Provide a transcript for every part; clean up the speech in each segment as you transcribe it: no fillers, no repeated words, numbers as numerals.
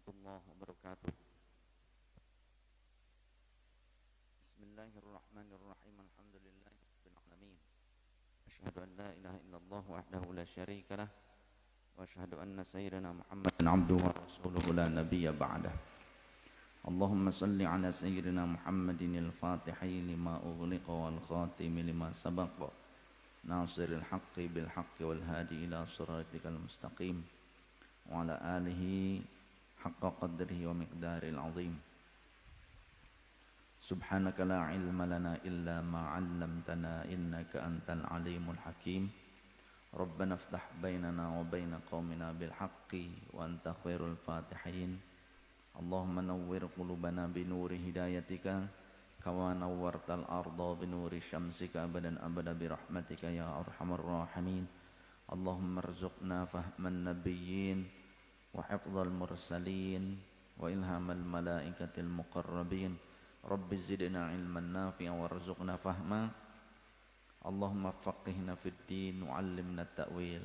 warahmatullahi wabarakatuh. Bismillahirrahmanirrahim. Alhamdulillahirabbil alamin. Asyhadu an la ilaha illallah wahdahu la syarika lah wa asyhadu anna sayyidina Muhammadan abduhu wa rasuluhu la nabiyya ba'dah. Allahumma salli ala sayyidina Muhammadin al-Fatihi lima ughliqa wal khatimi lima sabaqa. Nasiril haqqi bil haqqi wal hadi ila siratikal mustaqim. Wa ala alihi haqqa qadrihi wa miqdaril azim. Subhanaka la ilma lana illa ma 'allamtana innaka antal alimul hakim. Rabbana iftah bainana wa baina qaumina bil haqqi wa anta khairul fatihin. Allahumma nawwir qulubana bi nuri hidayatika kama nawwartal arda bi nuri syamsika abadan abada bi rahmatika ya arhamar rahimin. Allahumma arzuqna fahman nabiyyin wa hifdzal mursalin wa ilhamal malaikatil muqarrabin. Rabbi zidna ilman nafi'a warzuqna fahma. Allahumma faqihna fid din wa 'allimna ta'wil.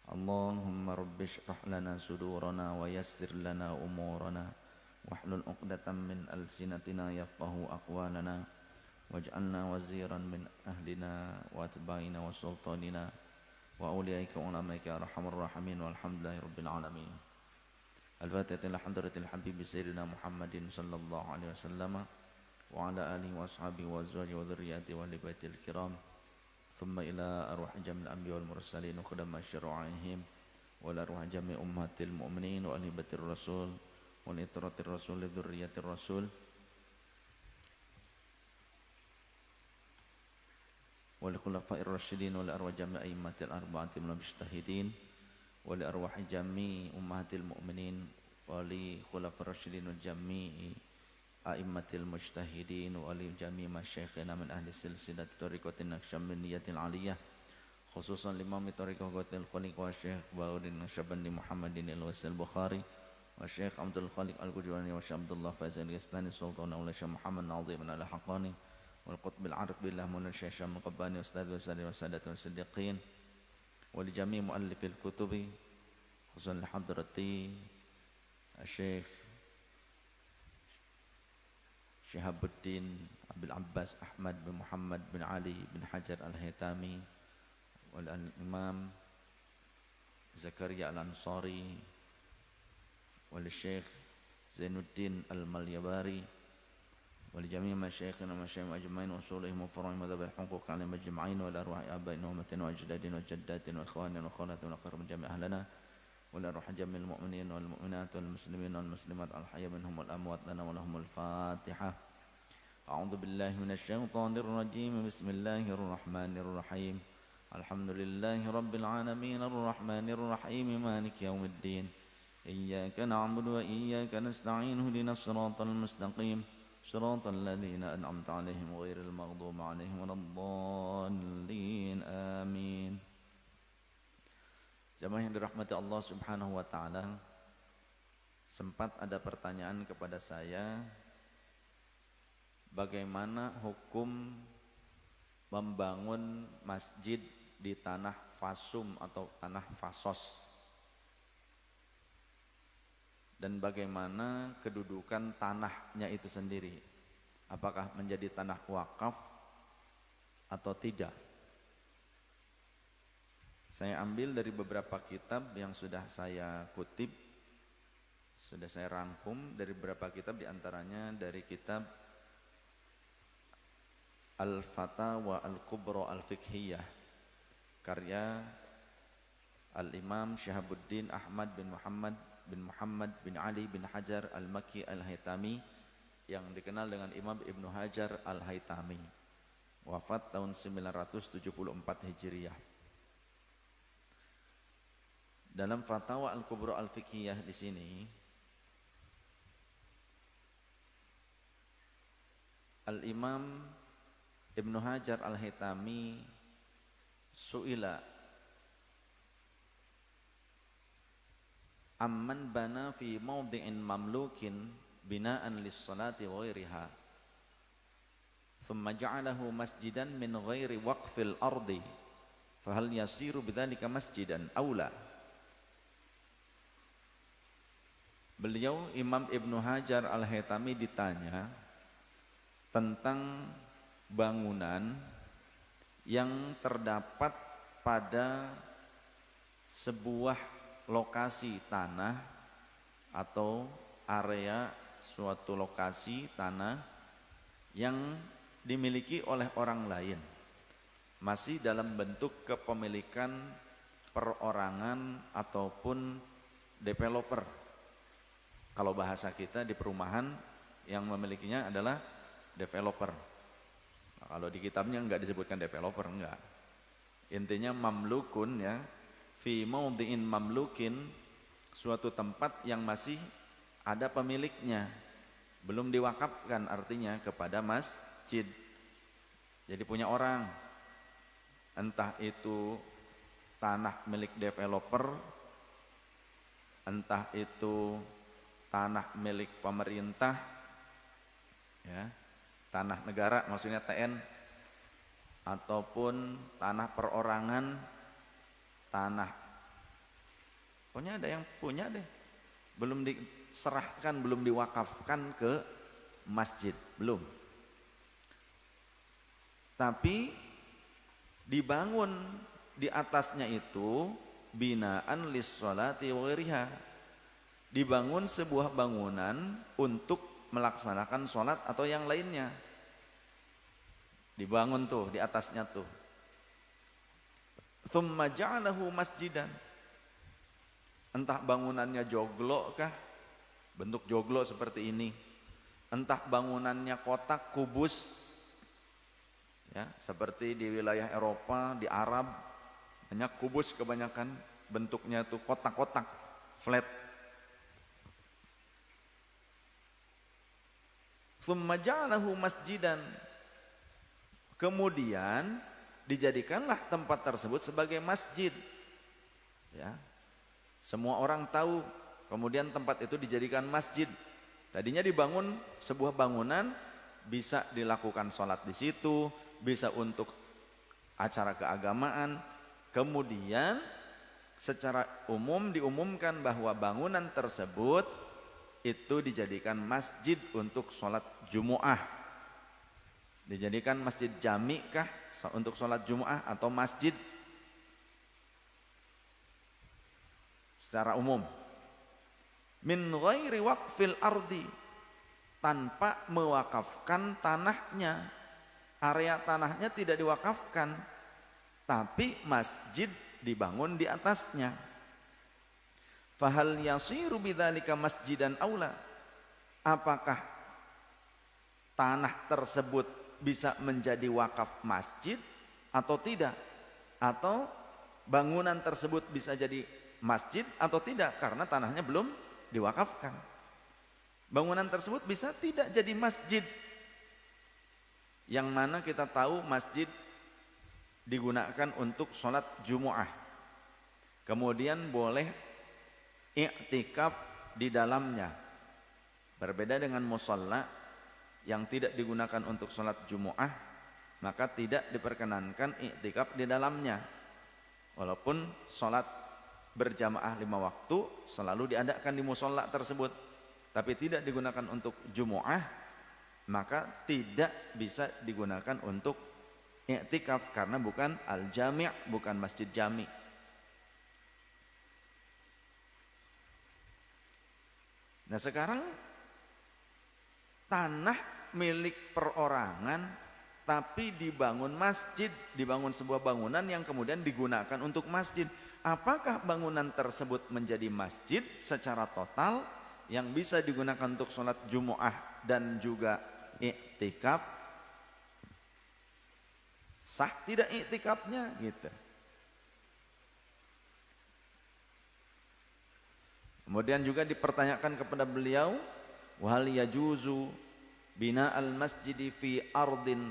Allahumma rabbi shrah lana sudurana wa yassir lana umurana wahlul 'uqdatam min alsinatina yafqahu aqwalana waj'alna waziran min ahlina wa atba'ina wa sultanina wa awliyaika wa ulamaika arhamar rahimin walhamdulillahi rabbil alamin. Al-Fatihah ila hadratil habib sayyidina Muhammadin sallallahu alaihi wasallam wa ala alihi wa ashabihi wa azwajihi wa dzurriyyatihi wa li baitil kiram. Thumma ila arwah jamil anbiya wal mursalin wa khadam syara'ihim wa ila arwah jami' ummatil mu'minin wa ahli baitir rasul wa li itratir rasul li dzurriyyatir rasul wa li khulafa'ir rasyidin wa li arwah jami' a'immatil arba'atil mujtahidin wa li arwahi jami' ummatil mu'minin wa li khulafa'ir rasyidin wa jami' a'immatil mujtahidin wa li jami' masyayikhina min ahli silsilat tariqatin naqsyabandiyyatil aliyah khususan limam tariqah Ghathil Khaliq wa Syekh Baudin Naqsyabandi Muhammadin al-Wasil Bukhari wa Syekh Abdul Khaliq Al-Qudwani wa Syekh Abdullah Faizal Yastani Sultan wa Syekh Muhammad Nazim al-Haqqani wal Qutbil Arif billah mun Syekh Syam Qabbani Ustaz wa Sadi wa Sadat wa Siddiqin wa li jami' muallifil kutubi khususan li hadrati Syekh Syihabuddin Abil Abbas Ahmad bin Muhammad bin Ali bin Hajar Al-Haytami wal Imam Zakaria Al-Ansari wal Syekh Zainuddin Al-Malyabari wal jami' masyayikhina masyayikh ajma'in usulihim wa furu'ihim wa dhabil huquq 'ala majma'in wa arwah abain wa ummatin wa ajdadin wa jaddatin wa ikhwanin wa akhwatin wa aqrab jami' ahlana wa la ruh jamil mu'minin wal mu'minat wal muslimin wal muslimat al hayy minhum wal amwat lana wa lahumul fatihah. A'udzu billahi minasy syaithanir rajim. Bismillahirrahmanirrahim. Alhamdulillahi rabbil alamin arrahmanir rahim maliki yaumiddin. Iyyaka na'budu wa iyyaka nasta'in ihdinas siratal mustaqim صراط الذين أنعمت عليهم غير المغضوب عليهم ولا الضالين آمين. Jamaah yang dirahmati Allah Subhanahu wa taala, sempat ada pertanyaan kepada saya, bagaimana hukum membangun masjid di tanah fasum atau tanah fasos? Dan bagaimana kedudukan tanahnya itu sendiri, apakah menjadi tanah wakaf atau tidak? Saya ambil dari beberapa kitab yang sudah saya kutip, sudah saya rangkum dari beberapa kitab, diantaranya dari kitab Al-Fatawa Al-Kubra Al-Fiqhiyah karya Al-Imam Syihabuddin Ahmad bin Muhammad bin Ali bin Hajar Al-Makki Al-Haytami yang dikenal dengan Imam Ibnu Hajar Al-Haytami, wafat tahun 974 Hijriah. Dalam Fatawa Al-Kubra Al-Fiqhiyah di sini Al-Imam Ibnu Hajar Al-Haytami su'ila amman bana fi mawdi'in mamlukin bina'an lis-salati ghairiha thumma ja'alahu masjidan min ghairi waqfil ardi fahal yasiru bidzalika masjidan aw la. Beliau Imam Ibnu Hajar Al-Haytami ditanya tentang bangunan yang terdapat pada sebuah lokasi tanah atau area suatu lokasi tanah yang dimiliki oleh orang lain, masih dalam bentuk kepemilikan perorangan ataupun developer. Kalau bahasa kita di perumahan yang memilikinya adalah developer. Nah, kalau di kitabnya enggak disebutkan developer, enggak. Intinya mamlukun ya, fi maudhi'in mamlukin, suatu tempat yang masih ada pemiliknya, belum diwakafkan, artinya kepada masjid. Jadi punya orang, entah itu tanah milik developer, entah itu tanah milik pemerintah, ya, tanah negara maksudnya TN, ataupun tanah perorangan, tanah, pokoknya ada yang punya deh, belum diserahkan, belum diwakafkan ke masjid, belum. Tapi dibangun di atasnya itu binaan lis-sholati wa ghairiha, dibangun sebuah bangunan untuk melaksanakan sholat atau yang lainnya. Dibangun tuh di atasnya tuh. Tsumma ja'alahu masjidan. Entah bangunannya joglo kah? Bentuk joglo seperti ini. Entah bangunannya kotak kubus. Ya, seperti di wilayah Eropa, di Arab, banyak kubus kebanyakan, bentuknya tuh kotak-kotak, flat. Tsumma ja'alahu masjidan. Kemudian dijadikanlah tempat tersebut sebagai masjid. Ya. Semua orang tahu, kemudian tempat itu dijadikan masjid. Tadinya dibangun sebuah bangunan, bisa dilakukan sholat di situ, bisa untuk acara keagamaan. Kemudian secara umum diumumkan bahwa bangunan tersebut itu dijadikan masjid untuk sholat Jumu'ah. Dijadikan masjid jami kah untuk sholat Jumu'ah atau masjid secara umum. Min ghairi waqfil ardi, tanpa mewakafkan tanahnya, area tanahnya tidak diwakafkan, tapi masjid dibangun di atasnya. Fahal yasiru bidzalika masjidan aula, apakah tanah tersebut bisa menjadi wakaf masjid atau tidak, atau bangunan tersebut bisa jadi masjid atau tidak karena tanahnya belum diwakafkan. Bangunan tersebut bisa tidak jadi masjid, yang mana kita tahu masjid digunakan untuk sholat Jumu'ah, kemudian boleh i'tikaf di dalamnya. Berbeda dengan musalla yang tidak digunakan untuk sholat Jumu'ah, maka tidak diperkenankan i'tikaf di dalamnya. Walaupun sholat berjamaah 5 waktu selalu diadakan di musalla tersebut, tapi tidak digunakan untuk Jumu'ah, maka tidak bisa digunakan untuk i'tikaf karena bukan al-jami', bukan masjid jami'. Nah sekarang tanah milik perorangan tapi dibangun masjid, dibangun sebuah bangunan yang kemudian digunakan untuk masjid. Apakah bangunan tersebut menjadi masjid secara total yang bisa digunakan untuk sholat Jumu'ah dan juga i'tikaf? Sah tidak i'tikafnya gitu. Kemudian juga dipertanyakan kepada beliau, wa hal yajuzu bina al-masjidi fi ardin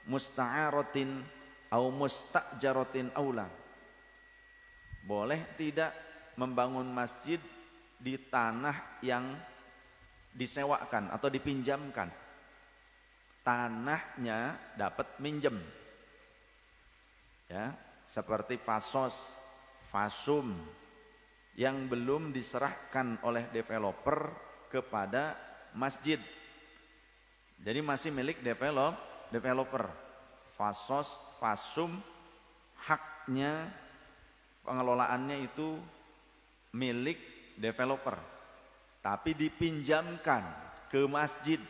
musta'aratin au mustajaratin aula, boleh tidak membangun masjid di tanah yang disewakan atau dipinjamkan, tanahnya dapat minjem, ya, seperti fasos, fasum, yang belum diserahkan oleh developer kepada masjid. Jadi masih milik developer. Fasos, fasum, haknya pengelolaannya itu milik developer. Tapi dipinjamkan ke masjid.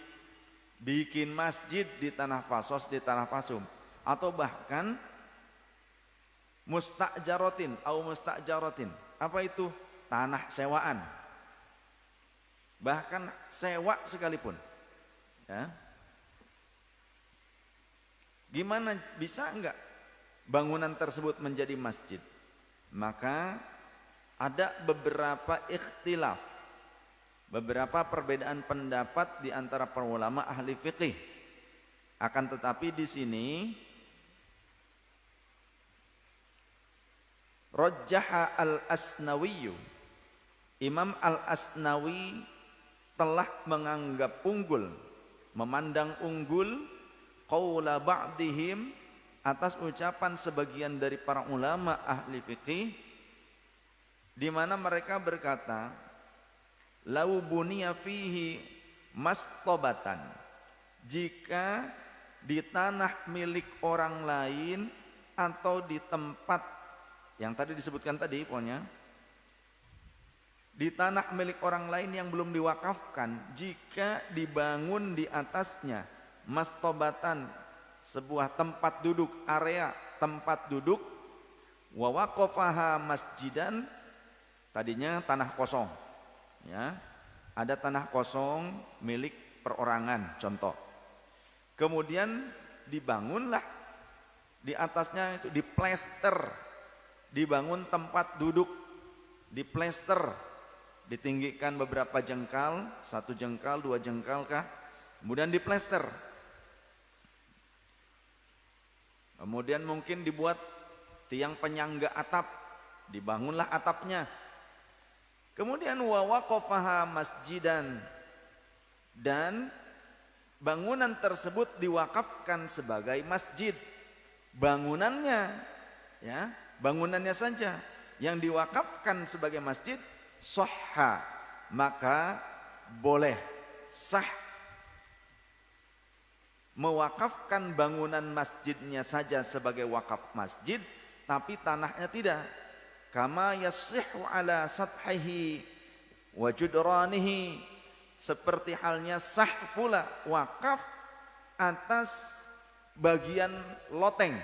Bikin masjid di tanah fasos, di tanah fasum. Atau bahkan mustajaratin atau mustajaratin. Apa itu? Tanah sewaan. Bahkan sewa sekalipun. Ya. Gimana bisa enggak bangunan tersebut menjadi masjid? Maka ada beberapa ikhtilaf, beberapa perbedaan pendapat di antara para ulama ahli fikih. Akan tetapi di sini Rajjaha al-Asnawi, Imam al-Asnawi telah menganggap unggul, memandang unggul qaula ba'dihim, atas ucapan sebagian dari para ulama ahli fikih, di mana mereka berkata, lau buniya fihi mastobatan, jika di tanah milik orang lain atau di tempat yang tadi disebutkan tadi, pokoknya di tanah milik orang lain yang belum diwakafkan, jika dibangun di atasnya mastobatan, sebuah tempat duduk, area tempat duduk, wa waqafaha masjidan, tadinya tanah kosong, ya, ada tanah kosong milik perorangan contoh, kemudian dibangunlah di atasnya itu diplester, dibangun tempat duduk, diplester, ditinggikan beberapa jengkal, 1 jengkal, 2 jengkal kah, kemudian diplester, kemudian mungkin dibuat tiang penyangga atap, dibangunlah atapnya, kemudian wa waqafaha masjidan, dan bangunan tersebut diwakafkan sebagai masjid. Bangunannya, ya, bangunannya saja yang diwakafkan sebagai masjid, sahha, maka boleh sah mewakafkan bangunan masjidnya saja sebagai wakaf masjid, tapi tanahnya tidak. Kama yasihhu ala sathihi wa judranihi, seperti halnya sah pula wakaf atas bagian loteng,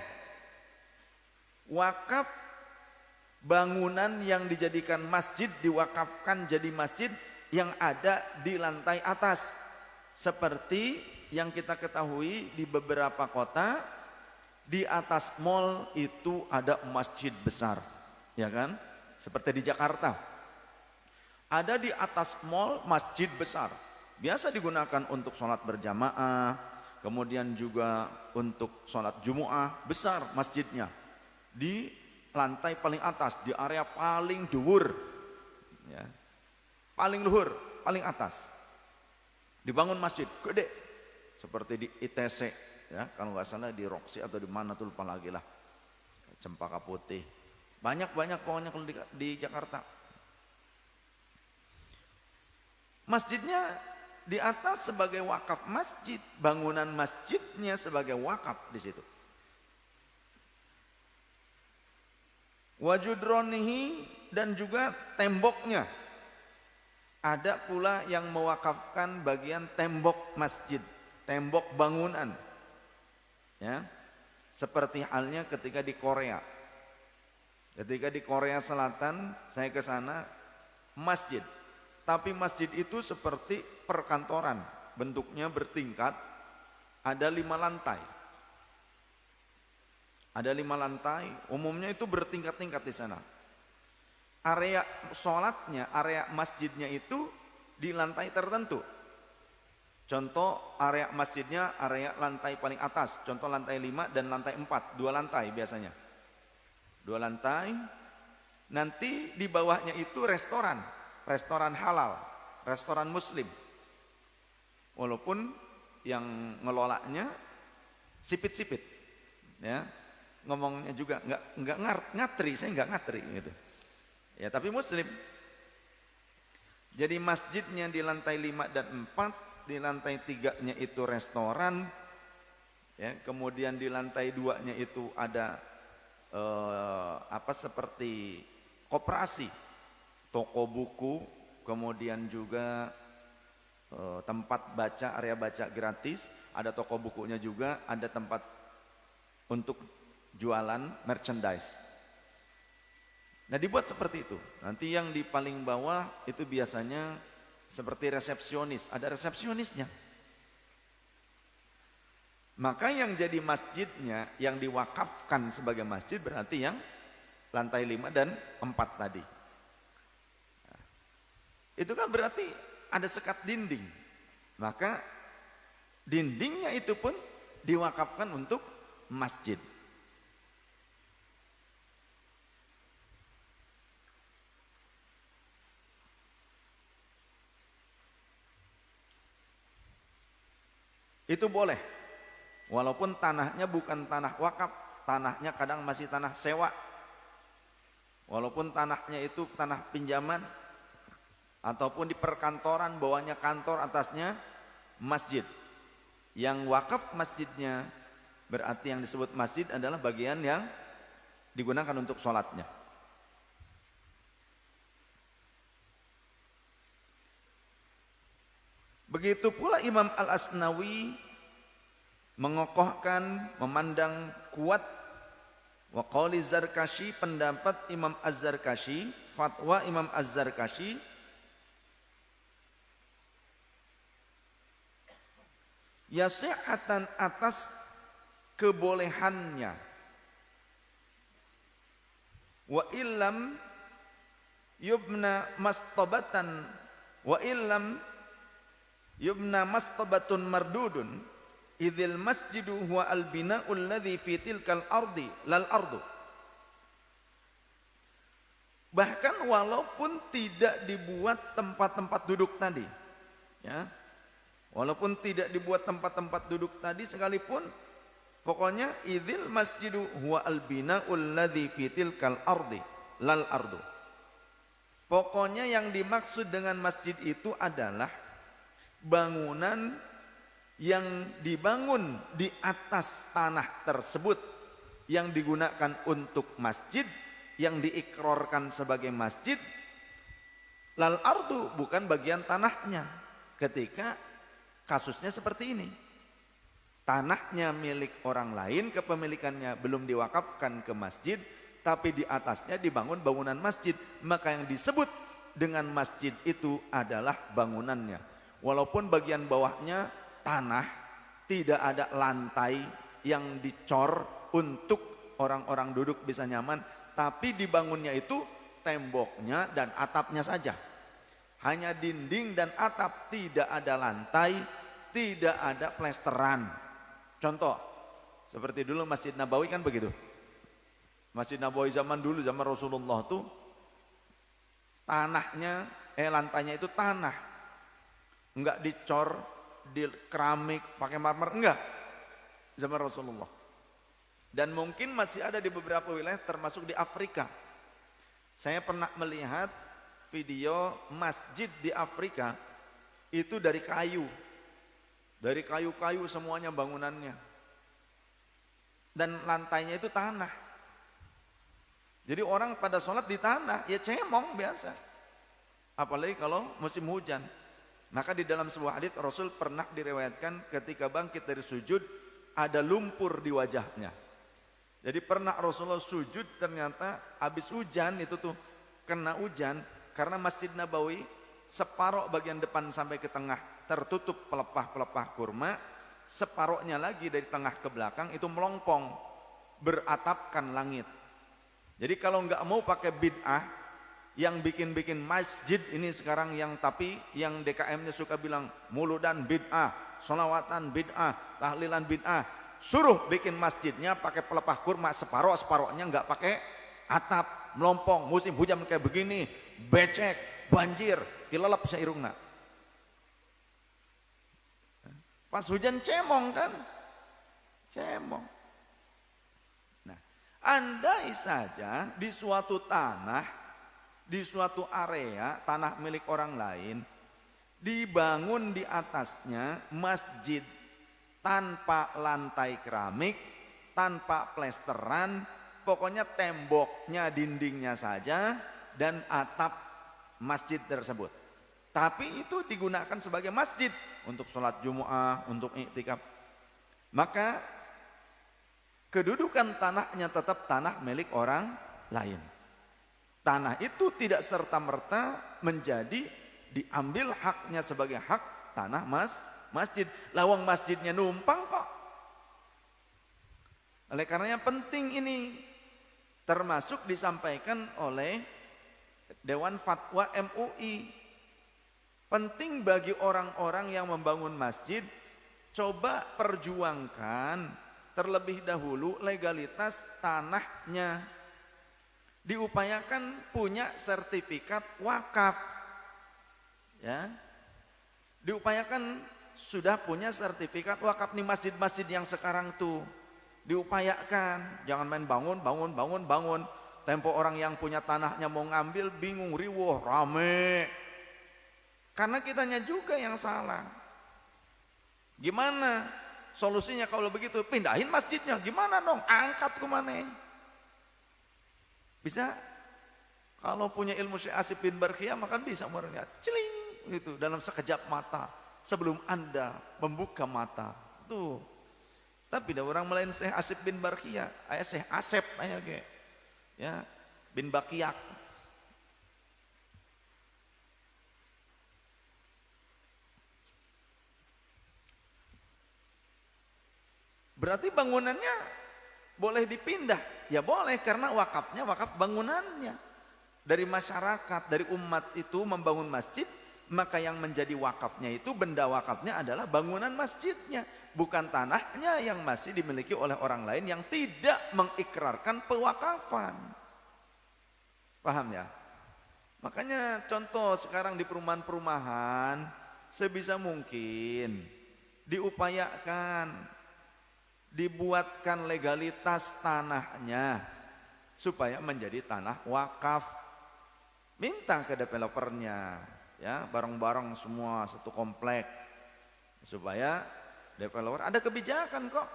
wakaf bangunan yang dijadikan masjid diwakafkan jadi masjid yang ada di lantai atas, seperti yang kita ketahui di beberapa kota, di atas mal itu ada masjid besar, ya kan? Seperti di Jakarta, ada di atas mal masjid besar, biasa digunakan untuk sholat berjamaah, kemudian juga untuk sholat Jumu'ah, besar masjidnya, di lantai paling atas, di area paling dhuwur, ya, paling luhur, paling atas, dibangun masjid gede, seperti di ITC, ya, kalau nggak salah di Roxy atau di mana tuh lupa lagi lah, Cempaka Putih, banyak pokoknya kalau di Jakarta. Masjidnya di atas sebagai wakaf masjid, bangunan masjidnya sebagai wakaf di situ. Wajudronihi, dan juga temboknya, ada pula yang mewakafkan bagian tembok masjid, tembok bangunan, ya, seperti halnya ketika di Korea. Ketika di Korea Selatan saya ke sana, masjid, tapi masjid itu seperti perkantoran, bentuknya bertingkat, ada 5 lantai. Ada 5 lantai, umumnya itu bertingkat-tingkat di sana. Area sholatnya, area masjidnya itu di lantai tertentu. Contoh area masjidnya, area lantai paling atas, contoh lantai 5 dan lantai 4, 2 lantai biasanya. 2 lantai, nanti di bawahnya itu restoran, restoran halal, restoran muslim. Walaupun yang ngelolanya sipit-sipit, ya, ngomongnya juga nggak ngatri, saya nggak ngatri gitu. Ya, tapi muslim. Jadi masjidnya di lantai 5 dan 4, di lantai 3-nya itu restoran, ya, kemudian di lantai 2-nya itu ada seperti koperasi, toko buku, kemudian juga tempat baca, area baca gratis, ada toko bukunya juga, ada tempat untuk jualan merchandise. Nah, dibuat seperti itu. Nanti yang di paling bawah itu biasanya seperti resepsionis, ada resepsionisnya. Maka yang jadi masjidnya, yang diwakafkan sebagai masjid berarti yang lantai 5 dan 4 tadi. Nah, itu kan berarti ada sekat dinding. Maka dindingnya itu pun diwakafkan untuk masjid. Itu boleh. Walaupun tanahnya bukan tanah wakaf, tanahnya kadang masih tanah sewa. Walaupun tanahnya itu tanah pinjaman, ataupun di perkantoran, bawahnya kantor, atasnya masjid. Yang wakaf masjidnya berarti yang disebut masjid adalah bagian yang digunakan untuk sholatnya. Begitu pula Imam Al-Asnawi mengokohkan, memandang kuat wa qauli Zarkashi, pendapat Imam Az-Zarkashi, fatwa Imam Az-Zarkashi, yasihatan, atas kebolehannya, wa illam yubna mastabatan, wa illam yubna mastabatun mardudun, idzil masjidu huwa al-bina'ul ladzi fi tilkal ardi lal ardu. Bahkan walaupun tidak dibuat tempat-tempat duduk tadi, ya, walaupun tidak dibuat tempat-tempat duduk tadi sekalipun, pokoknya idzil masjidu huwa al-bina'ul ladzi fi tilkal ardi lal ardu. Pokoknya yang dimaksud dengan masjid itu adalah bangunan yang dibangun di atas tanah tersebut, yang digunakan untuk masjid, yang diikrarkan sebagai masjid, lal ardu, bukan bagian tanahnya. Ketika kasusnya seperti ini, tanahnya milik orang lain, kepemilikannya belum diwakafkan ke masjid, tapi di atasnya dibangun bangunan masjid, maka yang disebut dengan masjid itu adalah bangunannya. Walaupun bagian bawahnya tanah, tidak ada lantai yang dicor untuk orang-orang duduk bisa nyaman, tapi dibangunnya itu temboknya dan atapnya saja. Hanya dinding dan atap, tidak ada lantai, tidak ada plesteran. Contoh, seperti dulu Masjid Nabawi kan begitu. Masjid Nabawi zaman dulu, zaman Rasulullah tuh tanahnya, lantainya itu tanah, enggak dicor di keramik pakai marmer, enggak, zaman Rasulullah. Dan mungkin masih ada di beberapa wilayah termasuk di Afrika. Saya pernah melihat video masjid di Afrika itu dari kayu, dari kayu-kayu semuanya bangunannya, dan lantainya itu tanah. Jadi orang pada sholat di tanah, ya cemong biasa, apalagi kalau musim hujan. Maka di dalam sebuah hadits Rasul pernah diriwayatkan ketika bangkit dari sujud ada lumpur di wajahnya. Jadi pernah Rasulullah sujud, ternyata habis hujan itu tuh kena hujan, karena Masjid Nabawi separuh bagian depan sampai ke tengah tertutup pelepah-pelepah kurma, separuhnya lagi dari tengah ke belakang itu melongpong, beratapkan langit. Jadi kalau nggak mau pakai bid'ah, yang bikin-bikin masjid ini sekarang, yang tapi yang DKM-nya suka bilang muludan bid'ah, sholawatan bid'ah, tahlilan bid'ah, suruh bikin masjidnya pakai pelepah kurma separuh-separuhnya, nggak pakai atap, melompong, musim hujan kayak begini, becek, banjir, kilelep seirungna. Pas hujan cemong kan, cemong. Nah, andai saja di suatu tanah di suatu area tanah milik orang lain, dibangun di atasnya masjid tanpa lantai keramik, tanpa plesteran, pokoknya temboknya, dindingnya saja dan atap masjid tersebut. Tapi itu digunakan sebagai masjid untuk sholat Jumu'ah, untuk iktikaf. Maka kedudukan tanahnya tetap tanah milik orang lain. Tanah itu tidak serta-merta menjadi diambil haknya sebagai hak tanah masjid. Lawang masjidnya numpang kok. Oleh karenanya penting ini, termasuk disampaikan oleh Dewan Fatwa MUI. Penting bagi orang-orang yang membangun masjid, coba perjuangkan terlebih dahulu legalitas tanahnya. Diupayakan punya sertifikat wakaf. Ya. Diupayakan sudah punya sertifikat wakaf nih masjid-masjid yang sekarang tuh. Diupayakan, jangan main bangun. Tempo orang yang punya tanahnya mau ngambil bingung, riwuh, rame. Karena kitanya juga yang salah. Gimana solusinya kalau begitu? Pindahin masjidnya, gimana dong? Angkat ke mana? Bisa, kalau punya ilmu Syekh Asif bin Barkhiyah maka bisa melihat celing gitu dalam sekejap mata sebelum Anda membuka mata. Tuh. Tapi ada orang melain Syekh Asif bin Barkhiyah, Syekh Asep aja kayak. Ya, bin Bakiyak. Berarti bangunannya boleh dipindah? Ya boleh, karena wakafnya wakaf bangunannya. Dari masyarakat, dari umat itu membangun masjid, maka yang menjadi wakafnya itu, benda wakafnya adalah bangunan masjidnya, bukan tanahnya yang masih dimiliki oleh orang lain yang tidak mengikrarkan pewakafan. Paham ya? Makanya contoh sekarang di perumahan-perumahan, sebisa mungkin diupayakan dibuatkan legalitas tanahnya supaya menjadi tanah wakaf. Minta ke developernya, ya, bareng-bareng semua satu komplek, supaya developer ada kebijakan kok.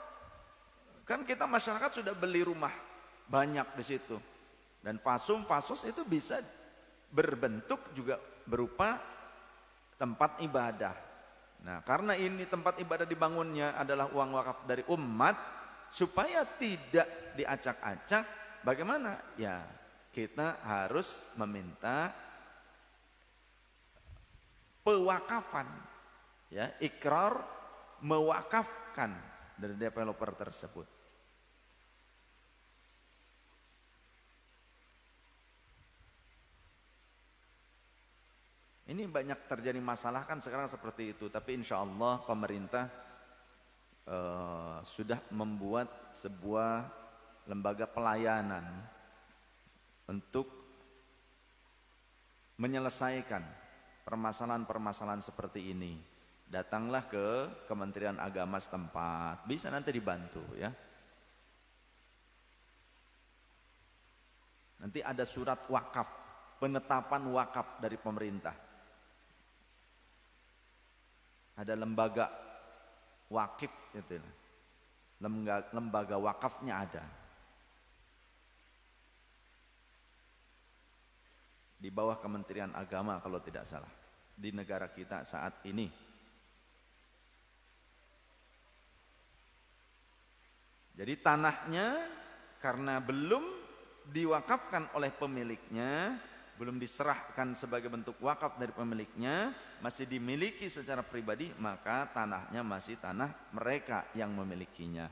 Kan kita masyarakat sudah beli rumah banyak di situ, dan fasos itu bisa berbentuk juga berupa tempat ibadah. Nah, karena ini tempat ibadah dibangunnya adalah uang wakaf dari umat, supaya tidak diacak-acak, bagaimana? Ya, kita harus meminta pewakafan, ya, ikrar mewakafkan dari developer tersebut. Ini banyak terjadi masalah kan sekarang seperti itu, tapi insya Allah pemerintah sudah membuat sebuah lembaga pelayanan untuk menyelesaikan permasalahan-permasalahan seperti ini. Datanglah ke Kementerian Agama setempat, bisa nanti dibantu ya. Nanti ada surat wakaf, penetapan wakaf dari pemerintah. Ada lembaga wakif gitu. Lembaga wakafnya ada. Di bawah Kementerian Agama kalau tidak salah di negara kita saat ini. Jadi tanahnya karena belum diwakafkan oleh pemiliknya, belum diserahkan sebagai bentuk wakaf dari pemiliknya, masih dimiliki secara pribadi, maka tanahnya masih tanah mereka yang memilikinya.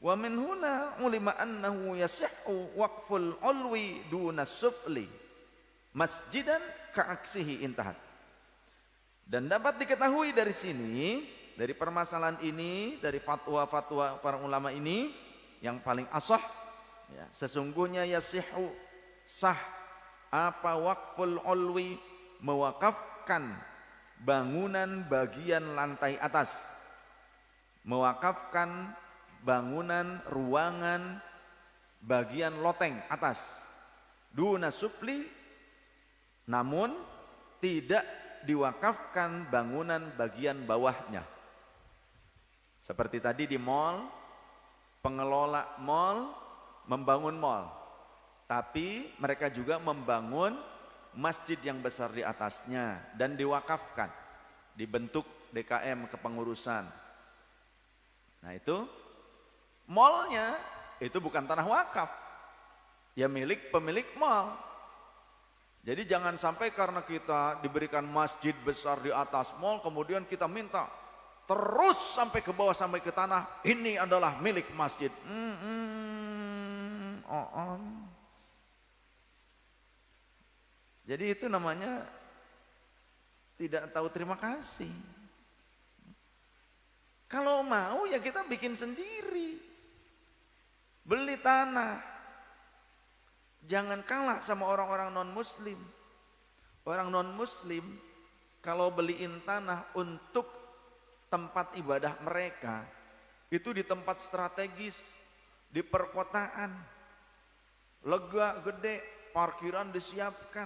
Wa min huna ulima annahu yasihhu waqful ulwi duna sufli masjidan ka'aksihi intahat. Dan dapat diketahui dari sini, dari permasalahan ini, dari fatwa-fatwa para ulama ini, yang paling asah, ya, sesungguhnya yasihhu, sah apa waqful ulwi, mewakafkan bangunan bagian lantai atas, mewakafkan bangunan ruangan bagian loteng atas, duna supli, namun tidak diwakafkan bangunan bagian bawahnya. Seperti tadi di mall, pengelola mall membangun mall, tapi mereka juga membangun masjid yang besar di atasnya dan diwakafkan, dibentuk DKM kepengurusan. Nah itu mallnya itu bukan tanah wakaf, ya milik pemilik mall. Jadi jangan sampai karena kita diberikan masjid besar di atas mall kemudian kita minta terus sampai ke bawah, sampai ke tanah, ini adalah milik masjid. Jadi itu namanya tidak tahu terima kasih. Kalau mau ya kita bikin sendiri, beli tanah. Jangan kalah sama orang-orang non-muslim. Orang non-muslim kalau beliin tanah untuk tempat ibadah mereka, itu di tempat strategis, di perkotaan, lega, gede, parkiran disiapkan.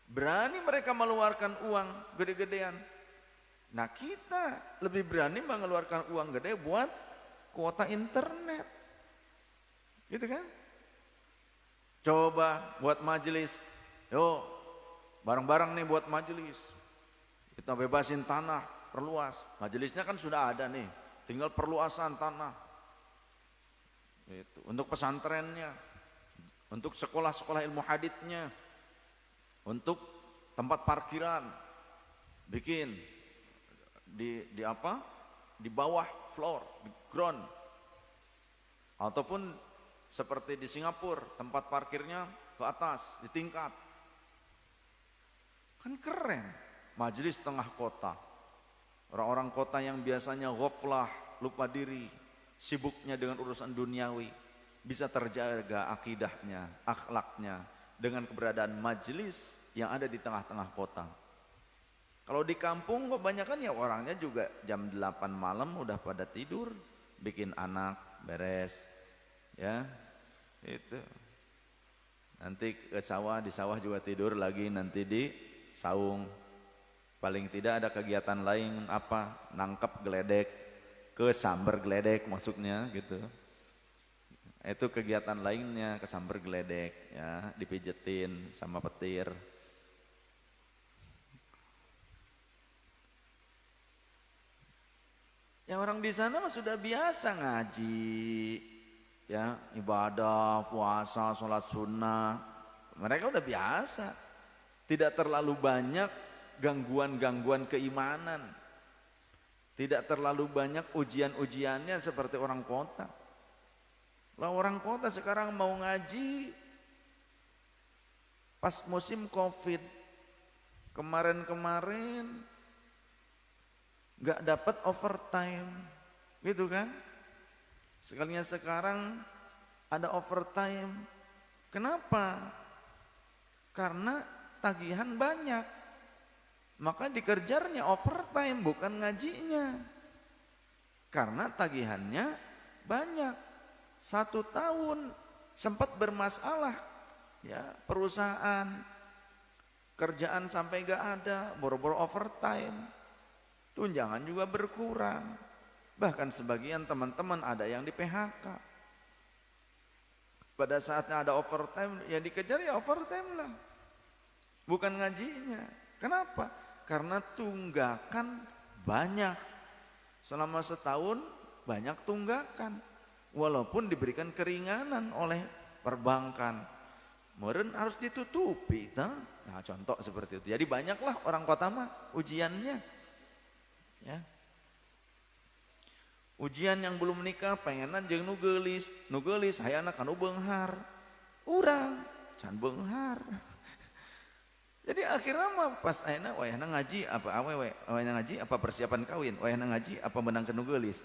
Berani mereka mengeluarkan uang gede-gedean. Nah kita lebih berani mengeluarkan uang gede buat kuota internet. Gitu kan? Coba buat majelis, yuk bareng-bareng nih buat majelis. Kita bebasin tanah, perluas. Majelisnya kan sudah ada nih, tinggal perluasan tanah. Itu untuk pesantrennya, untuk sekolah-sekolah ilmu haditsnya, untuk tempat parkiran, bikin di apa? Di bawah floor, di ground, ataupun seperti di Singapura, tempat parkirnya ke atas, di tingkat. Kan keren, majelis tengah kota. Orang-orang kota yang biasanya ghaflah, lupa diri, sibuknya dengan urusan duniawi, bisa terjaga akidahnya, akhlaknya, dengan keberadaan majelis yang ada di tengah-tengah kota. Kalau di kampung kebanyakan ya orangnya juga jam 8 malam udah pada tidur, bikin anak, beres. Ya, itu nanti ke sawah, di sawah juga tidur lagi, nanti di saung. Paling tidak ada kegiatan lain apa, nangkep geledek, ke sambar geledek maksudnya gitu. Itu kegiatan lainnya, ke sambar geledek ya, dipijetin sama petir. Ya orang di sana mah sudah biasa ngaji, ya ibadah, puasa, sholat sunnah, mereka udah biasa, tidak terlalu banyak gangguan-gangguan keimanan, tidak terlalu banyak ujian-ujiannya seperti orang kota. Lah orang kota sekarang mau ngaji pas musim Covid kemarin-kemarin nggak dapat overtime, gitu kan? Sekalinya sekarang ada overtime. Kenapa? Karena tagihan banyak. Maka dikejarnya overtime bukan ngajinya. Karena tagihannya banyak. 1 tahun sempat bermasalah ya perusahaan. Kerjaan sampai gak ada, boro-boro overtime. Tunjangan juga berkurang. Bahkan sebagian teman-teman ada yang di PHK. Pada saatnya ada overtime, ya dikejar ya overtime lah. Bukan ngajinya. Kenapa? Karena tunggakan banyak. Selama setahun banyak tunggakan. Walaupun diberikan keringanan oleh perbankan. Meren harus ditutupi. Nah contoh seperti itu. Jadi banyaklah orang kota mah ujiannya. Ya. Ujian yang belum menikah pengenan jeung nu geulis hayana kanu beunghar. Urang can beunghar. Jadi akhirnya mah pas ayeuna wayahna ngaji apa awewe, wayahna ngaji apa persiapan kawin, wayahna ngaji apa menang ke nu geulis.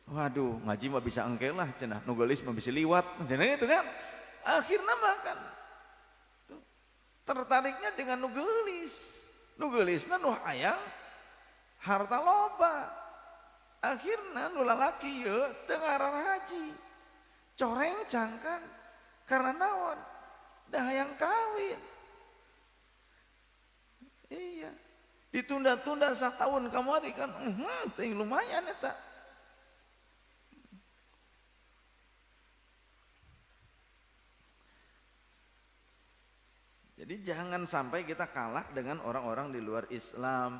Waduh, ngaji mah bisa engke lah cenah, nu geulis mah bisa liwat. Cenah itu kan. Akhirnya mah kan tuh, tertariknya dengan nu geulis. Nu geulisna nu hayang harta loba. Akhirnya nu lalaki ye teu ngaran haji. Coreng cangkan karena naon? Da hayang kawin. Ditunda-tunda satahun kamari kan, ting lumayan eta. Jadi jangan sampai kita kalah dengan orang-orang di luar Islam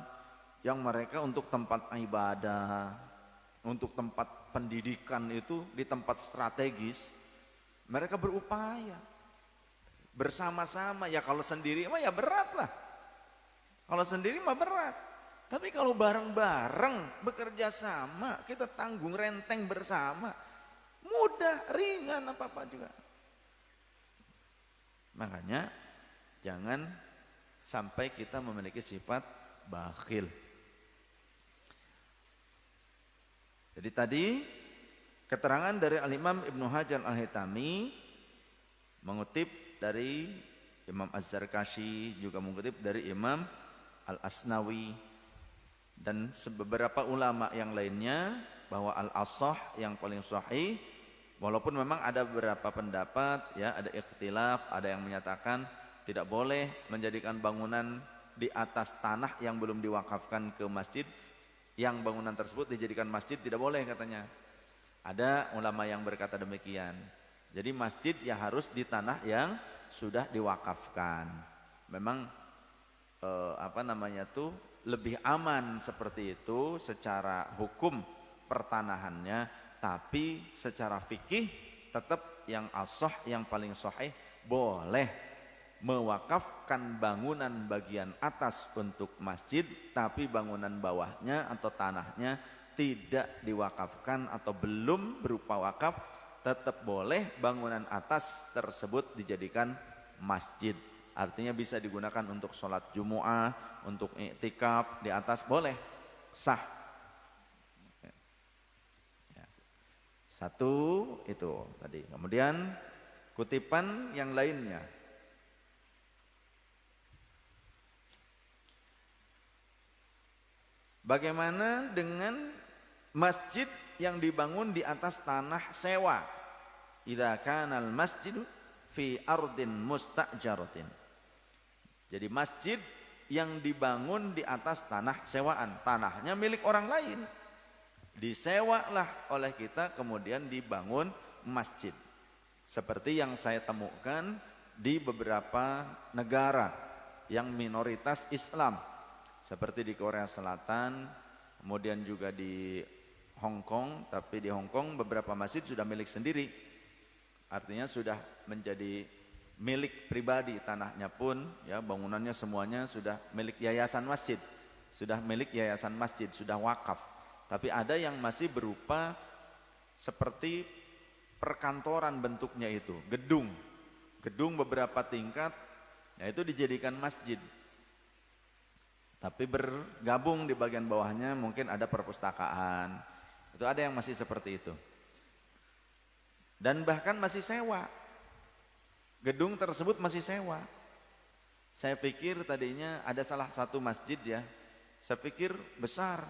yang mereka untuk tempat ibadah, untuk tempat pendidikan itu di tempat strategis, mereka berupaya bersama-sama. Ya kalau sendiri mah ya berat lah. Kalau sendiri mah berat. Tapi kalau bareng-bareng bekerja sama, kita tanggung renteng bersama, mudah, ringan apa-apa juga. Makanya jangan sampai kita memiliki sifat bakhil. Jadi tadi keterangan dari Al-Imam Ibnu Hajar Al-Haytami mengutip dari Imam Az-Zarkashi, juga mengutip dari Imam Al-Asnawi dan beberapa ulama yang lainnya, bahwa al-ashah yang paling sahih, walaupun memang ada beberapa pendapat ya, ada ikhtilaf, ada yang menyatakan tidak boleh menjadikan bangunan di atas tanah yang belum diwakafkan ke masjid, yang bangunan tersebut dijadikan masjid tidak boleh katanya. Ada ulama yang berkata demikian. Jadi masjid ya harus di tanah yang sudah diwakafkan. Memang lebih aman seperti itu secara hukum pertanahannya, tapi secara fikih tetap yang ashah, yang paling sahih, boleh mewakafkan bangunan bagian atas untuk masjid, tapi bangunan bawahnya atau tanahnya tidak diwakafkan atau belum berupa wakaf, tetap boleh bangunan atas tersebut dijadikan masjid. Artinya bisa digunakan untuk sholat Jumu'ah, untuk i'tikaf di atas, boleh, sah. Satu itu tadi. Kemudian kutipan yang lainnya. Bagaimana dengan masjid yang dibangun di atas tanah sewa? Idza kana al-masjidu fi ardin mustajaratin. Jadi masjid yang dibangun di atas tanah sewaan, tanahnya milik orang lain, disewalah oleh kita, kemudian dibangun masjid. Seperti yang saya temukan di beberapa negara yang minoritas Islam, seperti di Korea Selatan, kemudian juga di Hong Kong. Tapi di Hong Kong beberapa masjid sudah milik sendiri, artinya sudah menjadi milik pribadi, tanahnya pun ya, bangunannya semuanya sudah milik yayasan masjid, sudah milik yayasan masjid, sudah wakaf. Tapi ada yang masih berupa seperti perkantoran bentuknya, itu gedung beberapa tingkat, ya itu dijadikan masjid. Tapi bergabung di bagian bawahnya mungkin ada perpustakaan, itu ada yang masih seperti itu. Dan bahkan masih sewa, gedung tersebut masih sewa. Saya pikir tadinya ada salah satu masjid ya, saya pikir besar,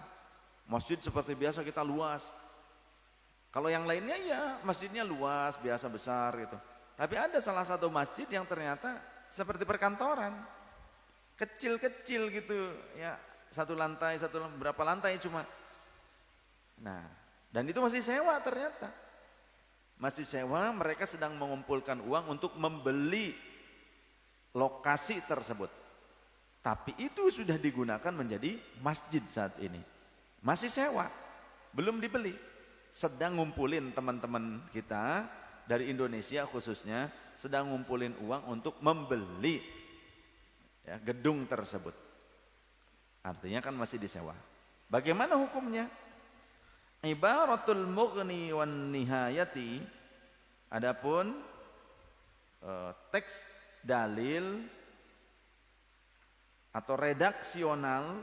masjid seperti biasa kita luas. Kalau yang lainnya ya masjidnya luas, biasa besar gitu. Tapi ada salah satu masjid yang ternyata seperti perkantoran, kecil-kecil gitu ya, satu lantai, berapa lantai cuma. Nah, dan itu masih sewa ternyata. Masih sewa, mereka sedang mengumpulkan uang untuk membeli lokasi tersebut. Tapi itu sudah digunakan menjadi masjid saat ini. Masih sewa, belum dibeli. Sedang ngumpulin teman-teman kita dari Indonesia khususnya, sedang ngumpulin uang untuk membeli ya, gedung tersebut. Artinya kan masih disewa. Bagaimana hukumnya? Ibaratul mughni wan nihayati, adapun teks dalil atau redaksional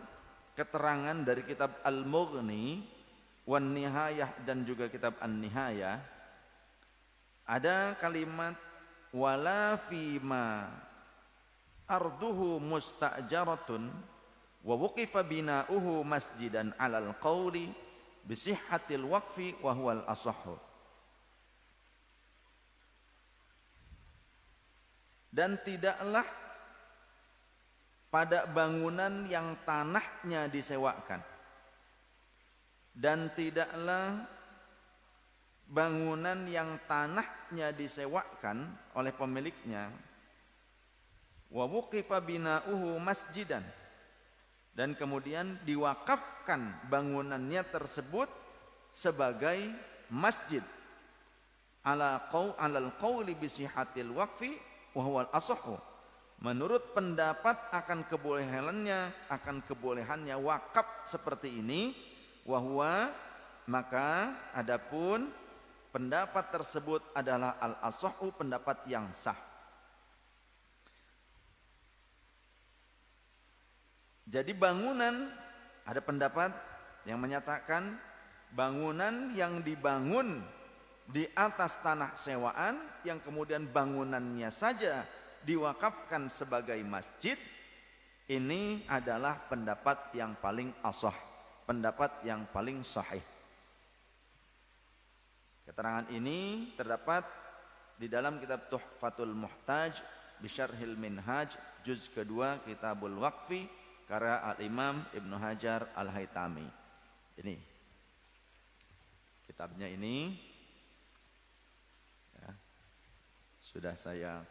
keterangan dari kitab Al-Mughni wan Nihayah dan juga kitab An-Nihayah, ada kalimat wala fima arduhu mustajaratun wa wuqifa bina'uhu masjidan alal qawli bisihhatil waqfi wa huwal asahhu. Dan tidaklah pada bangunan yang tanahnya disewakan, dan tidaklah bangunan yang tanahnya disewakan oleh pemiliknya wa wuqifa bina'uhu masjidan, dan kemudian diwakafkan bangunannya tersebut sebagai masjid, alal qawli bisihatil waqfi wa huwal asahhu, menurut pendapat akan kebolehannya wakaf seperti ini, wa huwa, maka adapun pendapat tersebut adalah al asahhu, pendapat yang sah. Jadi bangunan, ada pendapat yang menyatakan bangunan yang dibangun di atas tanah sewaan yang kemudian bangunannya saja diwakafkan sebagai masjid, ini adalah pendapat yang paling ashah, pendapat yang paling sahih. Keterangan ini terdapat di dalam kitab Tuhfatul Muhtaj Bisyarhil Minhaj juz kedua Kitabul Waqfi karya Al-Imam Ibnu Hajar Al-Haytami. Ini kitabnya ini ya, sudah saya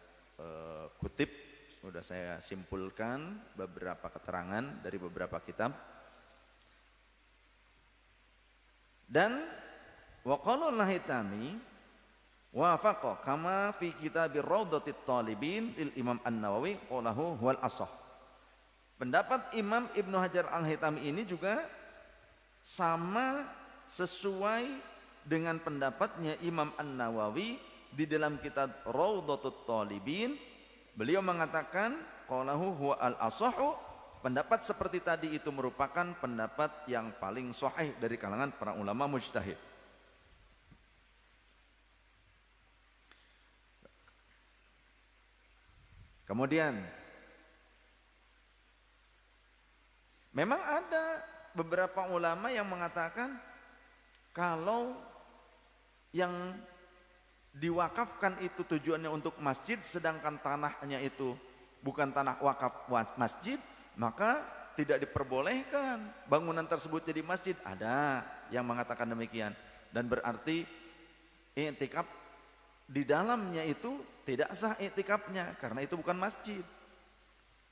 kutip, sudah saya simpulkan beberapa keterangan dari beberapa kitab. Dan waqala Al-Haytami wafaqa kama fi kitabir Rawdatit Talibin lil Imam An-Nawawi qalahu huwal ashah. Pendapat Imam Ibnu Hajar Al-Haytami ini juga sama sesuai dengan pendapatnya Imam An-Nawawi di dalam kitab Rawdatut Talibin. Beliau mengatakan qalahu huwa al-ashahhu, pendapat seperti tadi itu merupakan pendapat yang paling sahih dari kalangan para ulama mujtahid. Kemudian memang ada beberapa ulama yang mengatakan kalau yang diwakafkan itu tujuannya untuk masjid, sedangkan tanahnya itu bukan tanah wakaf masjid, maka tidak diperbolehkan bangunan tersebut jadi masjid. Ada yang mengatakan demikian, dan berarti i'tikaf di dalamnya itu tidak sah i'tikafnya karena itu bukan masjid,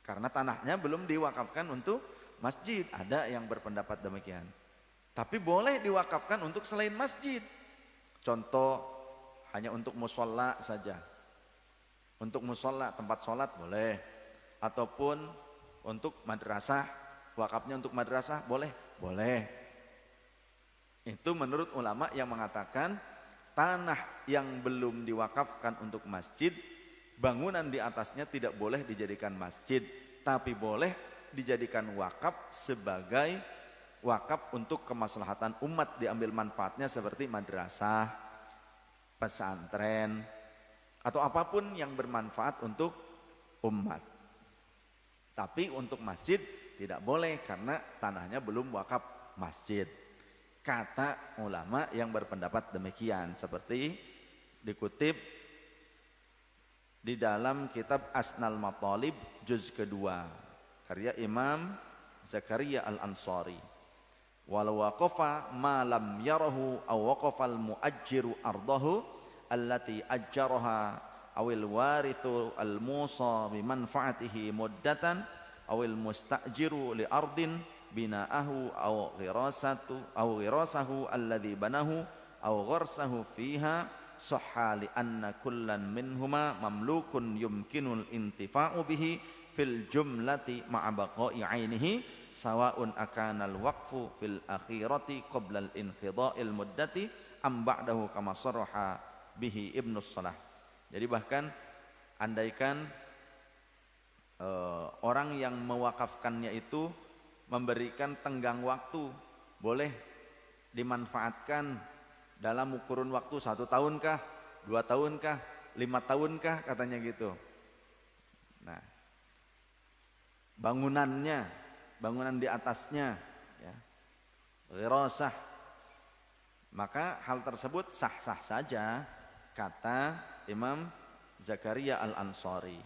karena tanahnya belum diwakafkan untuk masjid. Ada yang berpendapat demikian. Tapi boleh diwakafkan untuk selain masjid. Contoh, hanya untuk musola saja. Untuk musola, tempat sholat boleh. Ataupun untuk madrasah, wakafnya untuk madrasah boleh? Boleh. Itu menurut ulama yang mengatakan tanah yang belum diwakafkan untuk masjid, bangunan di atasnya tidak boleh dijadikan masjid, tapi boleh dijadikan wakaf sebagai wakaf untuk kemaslahatan umat, diambil manfaatnya seperti madrasah, pesantren, atau apapun yang bermanfaat untuk umat. Tapi untuk masjid tidak boleh karena tanahnya belum wakaf masjid. Kata ulama yang berpendapat demikian, seperti dikutip di dalam kitab Asnal Matalib juz kedua karya Imam Zakaria Al-Ansari. Walau waqafa ma lam yarahu aw waqafal muajjiru ardahu allati ajjaraha awil warithu al-musa bi manfaatihi muddatan awil mustajiru li ardin bina'ahu aw ghirasahu alladhi banahu aw gharsahu fiha sahha li anna kullan minhuma mamlukun yumkinul intifa'u bihi fil jumlati ma'a baqa'i 'ainihi sawa'un akanal waqfu fil akhirati qabla al-inqidha'il muddati am ba'dahu kama saraha bihi Ibnu Shalah. Jadi bahkan andaikan orang yang mewakafkannya itu memberikan tenggang waktu, boleh dimanfaatkan dalam kurun waktu 1 tahunkah, 2 tahunkah, 5 tahunkah, katanya gitu. Nah, bangunan di atasnya ya, ghirasah, maka hal tersebut sah-sah saja kata Imam Zakaria Al-Ansari.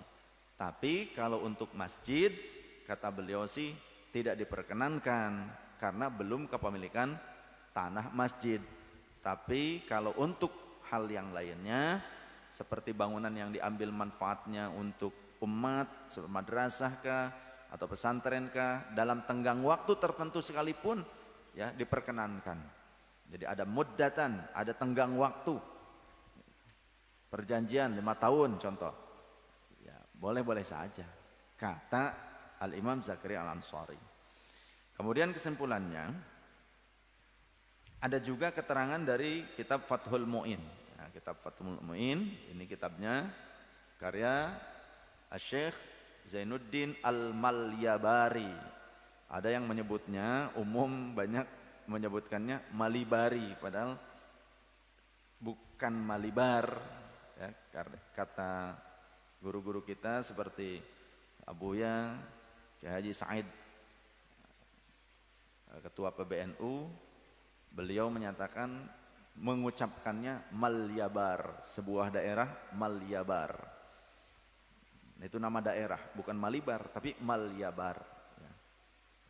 Tapi kalau untuk masjid kata beliau sih tidak diperkenankan karena belum kepemilikan tanah masjid. Tapi kalau untuk hal yang lainnya seperti bangunan yang diambil manfaatnya untuk umat, seperti madrasah kah atau pesantren kah, dalam tenggang waktu tertentu sekalipun ya diperkenankan. Jadi ada muddatan, ada tenggang waktu. Perjanjian 5 tahun contoh. Ya, boleh-boleh saja. Kata Al-Imam Zakaria Al-Ansari. Kemudian kesimpulannya, ada juga keterangan dari kitab Fathul Mu'in. Nah, kitab Fathul Mu'in, ini kitabnya karya Syekh Zainuddin Al-Malyabari. Ada yang menyebutnya, umum banyak menyebutkannya Malibari, padahal bukan Malibar. Ya, kata guru-guru kita seperti Abuya, Kiai Haji Said, Ketua PBNU, beliau menyatakan mengucapkannya Malyabar, sebuah daerah Malyabar. Itu nama daerah, bukan Malibar tapi Malyabar. Ya.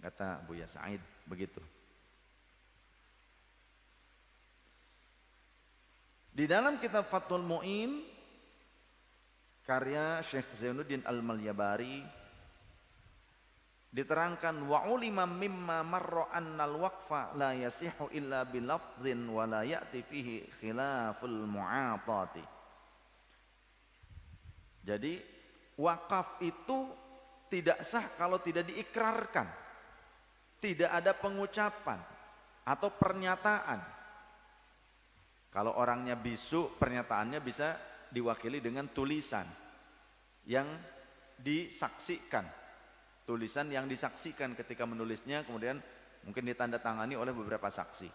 Kata Buya Said begitu. Di dalam kitab Fathul Mu'in karya Syekh Zainuddin Al-Malyabari diterangkan wa ulima mimma marra annal waqfa la yasihu illa bilafzin wa la ya'ti fihi khilaful mu'atati. Jadi wakaf itu tidak sah kalau tidak diikrarkan, tidak ada pengucapan atau pernyataan. Kalau orangnya bisu, pernyataannya bisa diwakili dengan tulisan yang disaksikan. Tulisan yang disaksikan ketika menulisnya kemudian mungkin ditandatangani oleh beberapa saksi.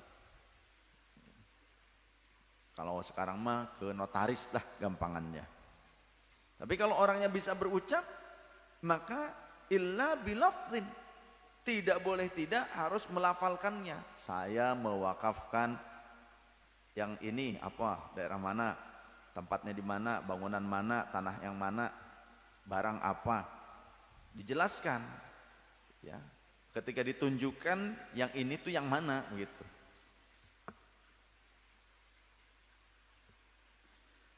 Kalau sekarang mah ke notaris lah gampangannya. Tapi kalau orangnya bisa berucap, maka illa bilafzin, tidak boleh tidak harus melafalkannya. Saya mewakafkan yang ini apa, daerah mana, tempatnya di mana, bangunan mana, tanah yang mana, barang apa, dijelaskan. Ya, ketika ditunjukkan yang ini tuh yang mana, begitu.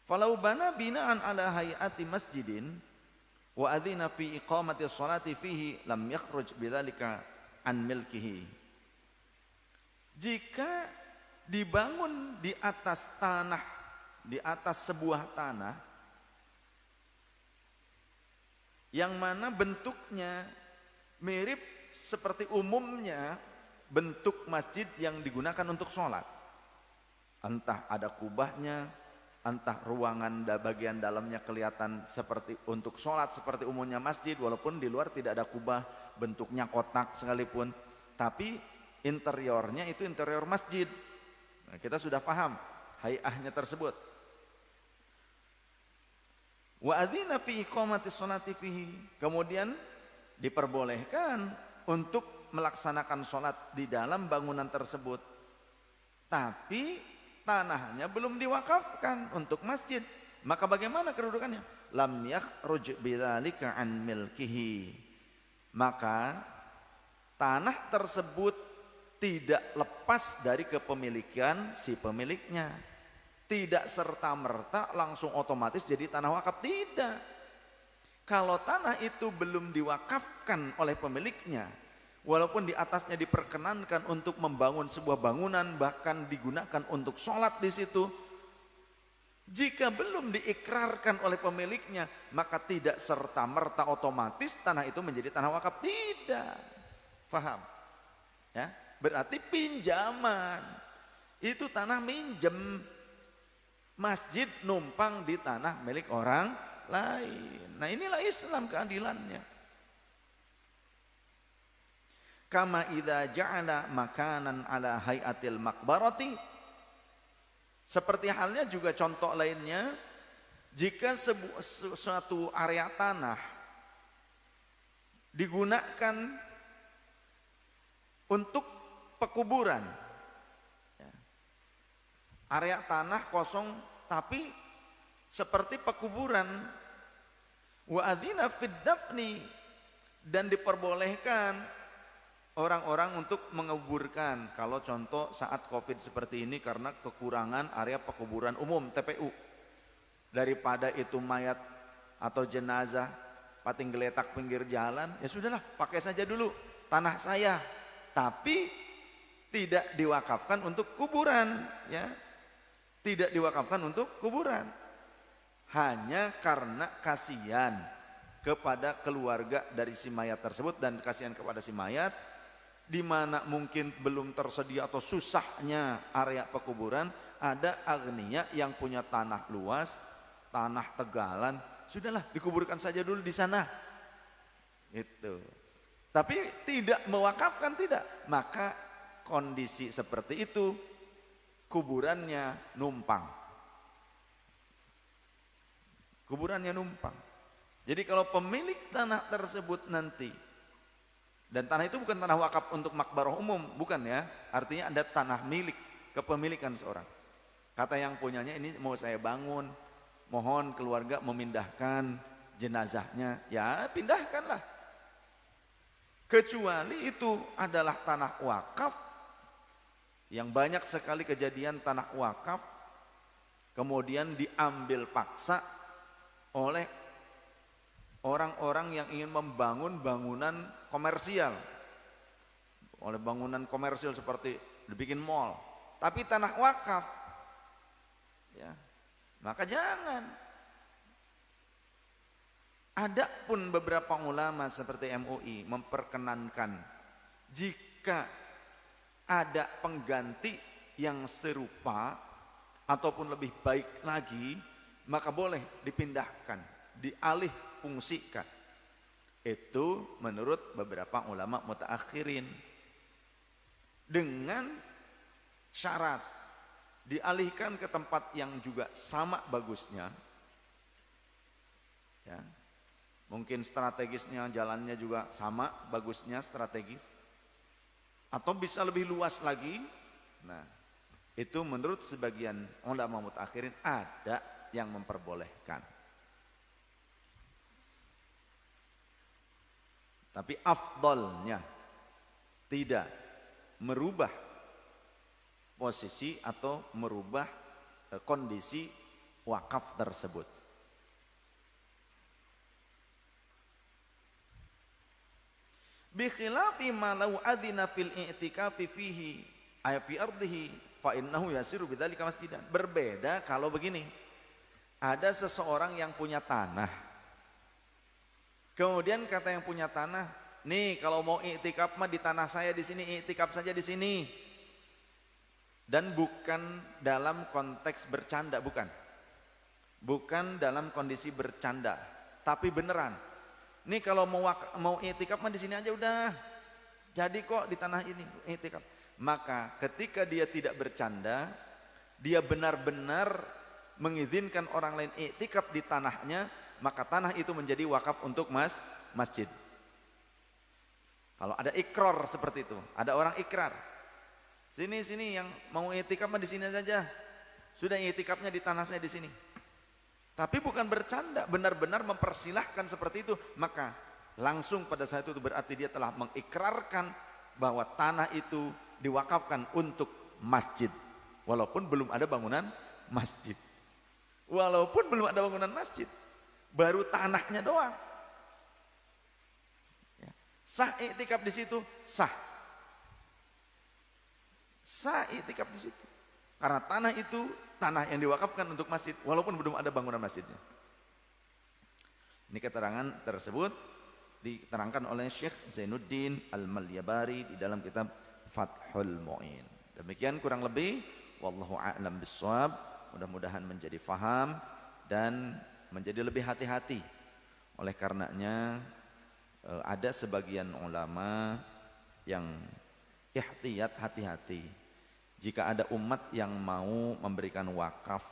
Falau bana binaan ala hayati masjidin wa adzina fi iqamati sholati fihi lam yakhruj bidzalika an milkihi. Jika dibangun di atas tanah, di atas sebuah tanah yang mana bentuknya mirip seperti umumnya bentuk masjid yang digunakan untuk sholat, entah ada kubahnya, entah ruangan bagian dalamnya kelihatan seperti untuk sholat seperti umumnya masjid, walaupun di luar tidak ada kubah, bentuknya kotak sekalipun, tapi interiornya itu interior masjid. Nah, kita sudah paham hay'ahnya tersebut. Wa adzina fi iqamati sholati fihi, kemudian diperbolehkan untuk melaksanakan sholat di dalam bangunan tersebut, tapi tanahnya belum diwakafkan untuk masjid. Maka bagaimana kedudukannya? Lam yakhruj bidzalika an milkihi, maka tanah tersebut tidak lepas dari kepemilikan si pemiliknya. Tidak serta-merta langsung otomatis jadi tanah wakaf, tidak. Kalau tanah itu belum diwakafkan oleh pemiliknya, walaupun di atasnya diperkenankan untuk membangun sebuah bangunan, bahkan digunakan untuk sholat di situ, jika belum diikrarkan oleh pemiliknya, maka tidak serta-merta otomatis tanah itu menjadi tanah wakaf, tidak. Faham? Ya? Berarti pinjaman, itu tanah minjem, masjid numpang di tanah milik orang lain. Nah, inilah Islam keadilannya. Kama idza ja'ala makanan ala hayatil maqbarati, seperti halnya juga contoh lainnya, jika suatu area tanah digunakan untuk pekuburan, area tanah kosong tapi seperti pekuburan. Wa adzina fid dafni, Dan diperbolehkan orang-orang untuk menguburkan, kalau contoh saat Covid seperti ini karena kekurangan area pekuburan umum TPU. Daripada itu mayat atau jenazah pating geletak pinggir jalan, ya sudahlah pakai saja dulu tanah saya. Tapi tidak diwakafkan untuk kuburan, ya. Tidak diwakafkan untuk kuburan. Hanya karena kasihan kepada keluarga dari si mayat tersebut dan kasihan kepada si mayat, di mana mungkin belum tersedia atau susahnya area pekuburan, ada agniya yang punya tanah luas, tanah tegalan, sudahlah dikuburkan saja dulu di sana. Itu. Tapi tidak mewakafkan, tidak. Maka kondisi seperti itu kuburannya numpang. Kuburannya numpang. Jadi kalau pemilik tanah tersebut nanti, dan tanah itu bukan tanah wakaf untuk makbarah umum, bukan ya, artinya ada tanah milik, kepemilikan seorang. Kata yang punyanya, ini mau saya bangun, mohon keluarga memindahkan jenazahnya, ya pindahkanlah. Kecuali itu adalah tanah wakaf, yang banyak sekali kejadian tanah wakaf kemudian diambil paksa oleh orang-orang yang ingin membangun bangunan komersial, oleh bangunan komersial seperti dibikin mall, tapi tanah wakaf, ya, maka jangan. Ada pun beberapa ulama seperti MUI memperkenankan jika ada pengganti yang serupa ataupun lebih baik lagi, maka boleh dipindahkan, dialih fungsikan. Itu menurut beberapa ulama mutaakhirin, dengan syarat dialihkan ke tempat yang juga sama bagusnya, ya, mungkin strategisnya, jalannya juga sama bagusnya, strategis, atau bisa lebih luas lagi. Nah, itu menurut sebagian ulama mutaakhirin ada yang memperbolehkan. Tapi afdalnya tidak merubah posisi atau merubah kondisi wakaf tersebut. Bi khilafi ma law adina fil i'tikafi fihi ay fi ardihi fa innahu yasiru bidzalika masjidan. Berbeda kalau begini. Ada seseorang yang punya tanah. Kemudian kata yang punya tanah, nih kalau mau i'tikaf mah di tanah saya di sini, i'tikaf saja di sini. Dan bukan dalam konteks bercanda, bukan. Bukan dalam kondisi bercanda, tapi beneran. Nih kalau mau i'tikaf mah di sini aja udah. Jadi kok di tanah ini i'tikaf. Maka ketika dia tidak bercanda, dia benar-benar mengizinkan orang lain i'tikaf di tanahnya, maka tanah itu menjadi wakaf untuk masjid. Kalau ada ikrar seperti itu, ada orang ikrar, sini yang mau i'tikaf mah di sini saja, sudah i'tikafnya di tanah saya di sini. Tapi bukan bercanda, benar-benar mempersilahkan seperti itu, maka langsung pada saat itu berarti dia telah mengikrarkan bahwa tanah itu diwakafkan untuk masjid, walaupun belum ada bangunan masjid. Walaupun belum ada bangunan masjid, baru tanahnya doang. Sah i'tikaf di situ, sah. Sah i'tikaf di situ. Karena tanah itu tanah yang diwakafkan untuk masjid, walaupun belum ada bangunan masjidnya. Ini keterangan tersebut diterangkan oleh Syekh Zainuddin Al-Malyabari di dalam kitab Fathul Mu'in. Demikian kurang lebih, wallahu a'lam bissawab. Mudah-mudahan menjadi faham dan menjadi lebih hati-hati. Oleh karenanya ada sebagian ulama yang ihtiyat, hati-hati. Jika ada umat yang mau memberikan wakaf,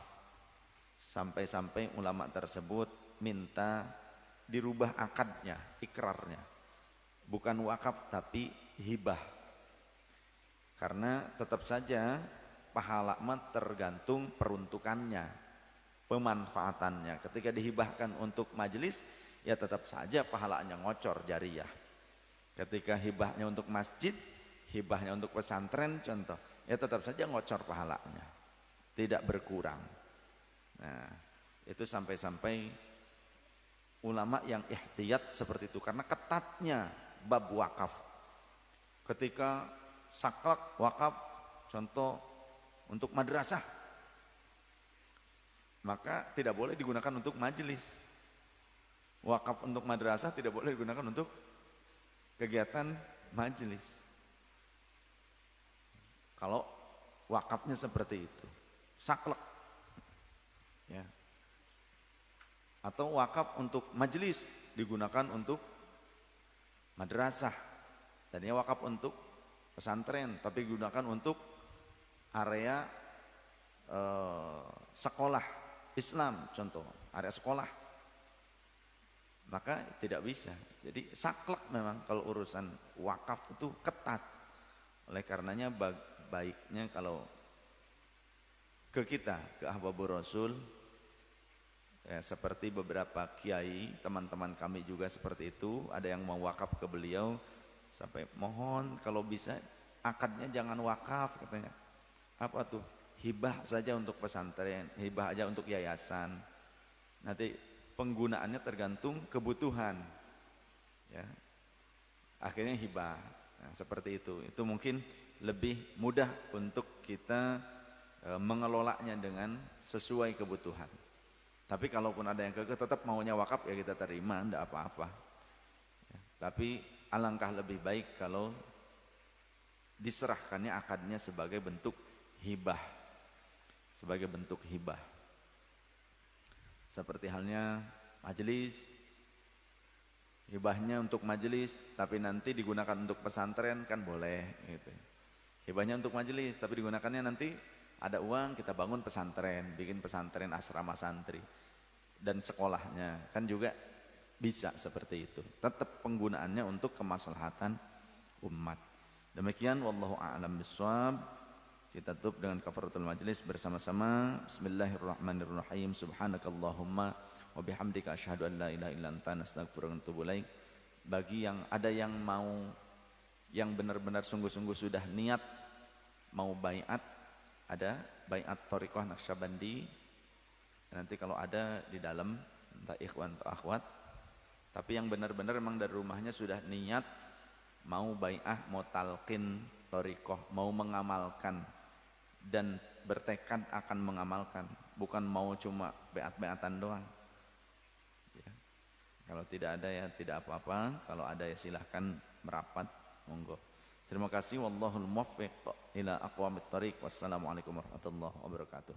sampai-sampai ulama tersebut minta dirubah akadnya, ikrarnya. Bukan wakaf tapi hibah. Karena tetap saja pahala tergantung peruntukannya, pemanfaatannya. Ketika dihibahkan untuk majelis, ya tetap saja pahalanya ngocor, jariyah. Ketika hibahnya untuk masjid, hibahnya untuk pesantren contoh, ya tetap saja ngocor pahalanya, tidak berkurang. Nah, itu sampai-sampai ulama yang ihtiyat seperti itu karena ketatnya bab wakaf. Ketika saklek wakaf contoh untuk madrasah, maka tidak boleh digunakan untuk majelis. Wakaf untuk madrasah tidak boleh digunakan untuk kegiatan majelis. Kalau wakafnya seperti itu, saklek, ya. Atau wakaf untuk majelis digunakan untuk madrasah, dan ya wakaf untuk pesantren, tapi digunakan untuk area sekolah Islam, contoh area sekolah, maka tidak bisa. Jadi saklek memang kalau urusan wakaf itu ketat. Oleh karenanya baiknya kalau ke kita, ke Ahbabur Rasul, ya, seperti beberapa kiai, teman-teman kami juga seperti itu, ada yang mau wakaf ke beliau, sampai mohon kalau bisa akadnya jangan wakaf katanya. Apa tuh? Hibah saja untuk pesantren, hibah aja untuk yayasan. Nanti penggunaannya tergantung kebutuhan, ya. Akhirnya hibah. Nah, seperti itu. Itu mungkin lebih mudah untuk kita mengelolanya dengan sesuai kebutuhan. Tapi kalaupun ada yang kekeh tetap maunya wakaf, ya kita terima, enggak apa-apa. Ya, tapi alangkah lebih baik kalau diserahkannya akadnya sebagai bentuk hibah, sebagai bentuk hibah. Seperti halnya majelis, hibahnya untuk majelis tapi nanti digunakan untuk pesantren kan boleh gitu. Hibahnya untuk majelis tapi digunakannya nanti ada uang kita bangun pesantren, bikin pesantren asrama santri dan sekolahnya kan juga bisa seperti itu. Tetap penggunaannya untuk kemaslahatan umat. Demikian wallahu a'lam bishawab. Kita tutup dengan kafaratul majlis bersama-sama. Bismillahirrahmanirrahim. Subhanakallahumma wa bihamdika asyhadu an la ilaha illa anta astaghfiruka wa atubu ilaik. Bagi yang ada yang mau, yang benar-benar sungguh-sungguh sudah niat mau baiat, ada baiat Thariqah Naqsyabandi. Nanti kalau ada di dalam, entah ikhwan atau akhwat. Tapi yang benar-benar memang dari rumahnya sudah niat mau baiat, mau talqin Thariqah, mau mengamalkan dan bertekad akan mengamalkan, bukan mau cuma beat-beatan doang, ya. Kalau tidak ada ya tidak apa-apa, kalau ada ya silahkan merapat, monggo. Terima kasih, wallahul muwaffiq ila aqwamit thariq. Wassalamualaikum warahmatullahi wabarakatuh.